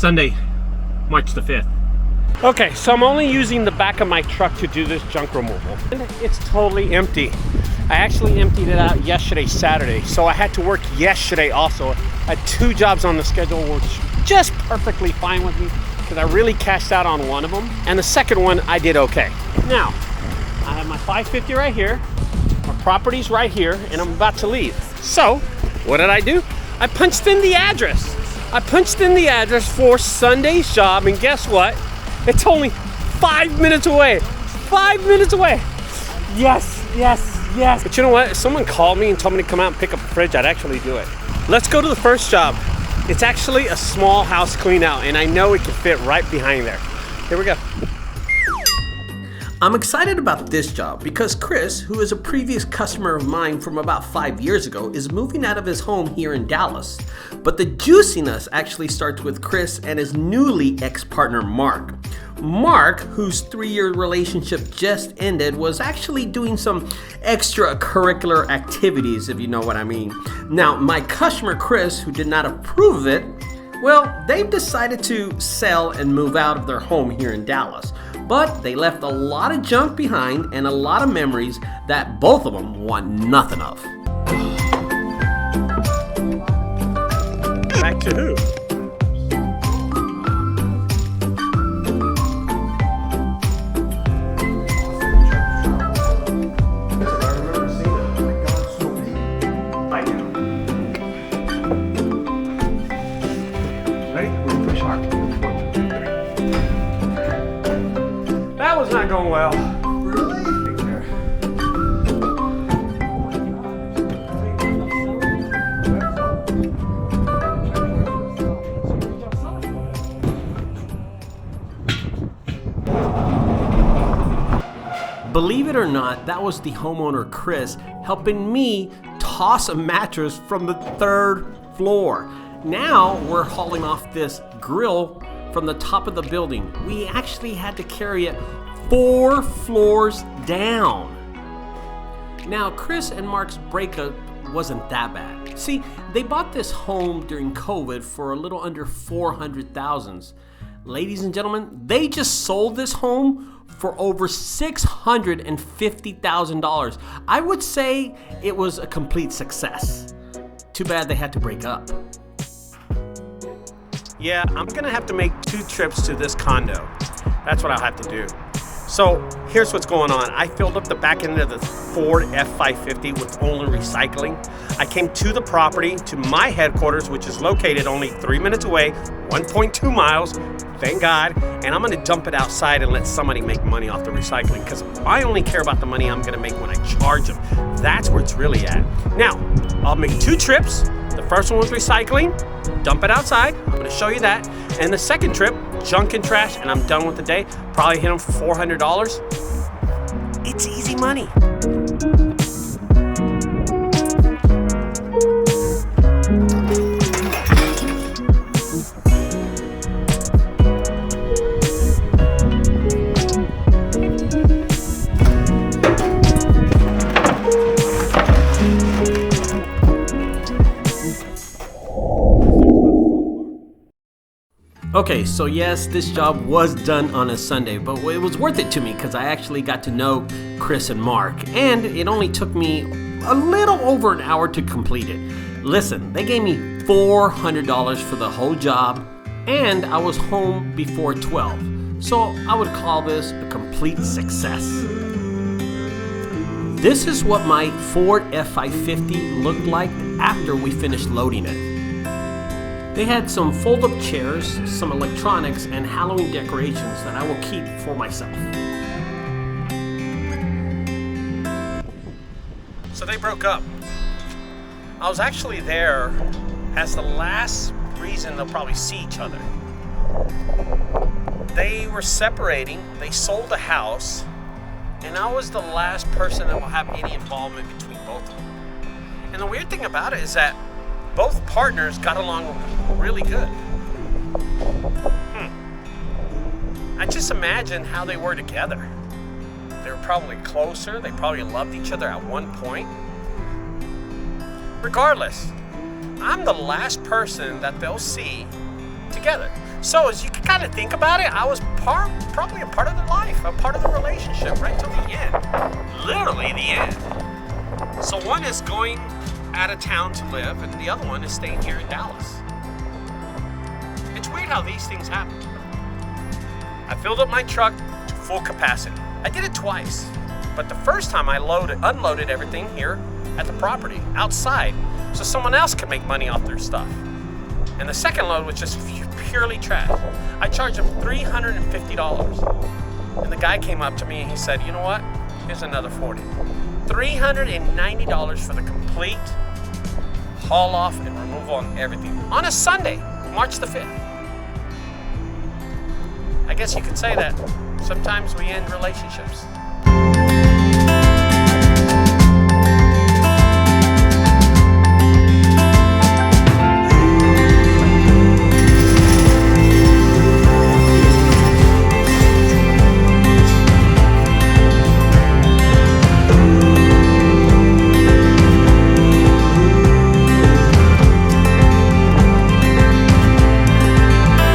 Sunday, March the 5th. Okay, so I'm only using the back of my truck to do this junk removal. And it's totally empty. I actually emptied it out yesterday, Saturday. So I had to work yesterday also. I had 2 jobs on the schedule, which just perfectly fine with me because I really cashed out on one of them. And the second one, I did okay. Now, I have my 550 right here. My property's right here, and I'm about to leave. So, what did I do? I punched in the address. I punched in the address for Sunday's job, and guess what? It's only 5 minutes away. 5 minutes away. Yes, yes, yes. But you know what? If someone called me and told me to come out and pick up a fridge, I'd actually do it. Let's go to the first job. It's actually a small house clean out, and I know it can fit right behind there. Here we go. I'm excited about this job because Chris, who is a previous customer of mine from about 5 years ago, is moving out of his home here in Dallas. But the juiciness actually starts with Chris and his newly ex-partner Mark. Mark, whose 3-year relationship just ended, was actually doing some extracurricular activities, if you know what I mean. Now, my customer Chris, who did not approve of it, well, they've decided to sell and move out of their home here in Dallas. But they left a lot of junk behind and a lot of memories that both of them want nothing of. Back to who? Not going well. Really? Believe it or not, that was the homeowner Chris helping me toss a mattress from the 3rd floor. Now we're hauling off this grill from the top of the building. We actually had to carry it 4 floors down. Now, Chris and Mark's breakup wasn't that bad. See, they bought this home during COVID for a little under $400,000. Ladies and gentlemen, they just sold this home for over $650,000. I would say it was a complete success. Too bad they had to break up. Yeah, I'm gonna have to make 2 trips to this condo. That's what I'll have to do. So here's what's going on. I filled up the back end of the Ford F550 with only recycling. I came to the property, to my headquarters, which is located only 3 minutes away, 1.2 miles, thank God, and I'm gonna dump it outside and let somebody make money off the recycling, because I only care about the money I'm gonna make when I charge them. That's where it's really at. Now, I'll make 2 trips. The first one was recycling, dump it outside, I'm gonna show you that. And the second trip, junk and trash, and I'm done with the day. Probably hit them for $400. It's easy money. Okay, so yes, this job was done on a Sunday, but it was worth it to me because I actually got to know Chris and Mark, and it only took me a little over an hour to complete it. Listen, they gave me $400 for the whole job, and I was home before 12, so I would call this a complete success. This is what my Ford F550 looked like after we finished loading it. They had some fold-up chairs, some electronics, and Halloween decorations that I will keep for myself. So they broke up. I was actually there as the last reason they'll probably see each other. They were separating, they sold the house, and I was the last person that will have any involvement between both of them. And the weird thing about it is that both partners got along really good. I just imagine how they were together. They were probably closer. They probably loved each other at one point. Regardless, I'm the last person that they'll see together. So as you can kind of think about it, I was probably a part of their life, a part of the relationship, right till the end. Literally the end. So one is going out of town to live, and the other one is staying here in Dallas. It's weird how these things happen. I filled up my truck to full capacity. I did it twice, but the first time I unloaded everything here at the property, outside, so someone else could make money off their stuff. And the second load was just purely trash. I charged him $350. And the guy came up to me and he said, you know what? Here's another $40. $390 for the complete haul off and removal on everything. On a Sunday, March the 5th. I guess you could say that sometimes we end relationships.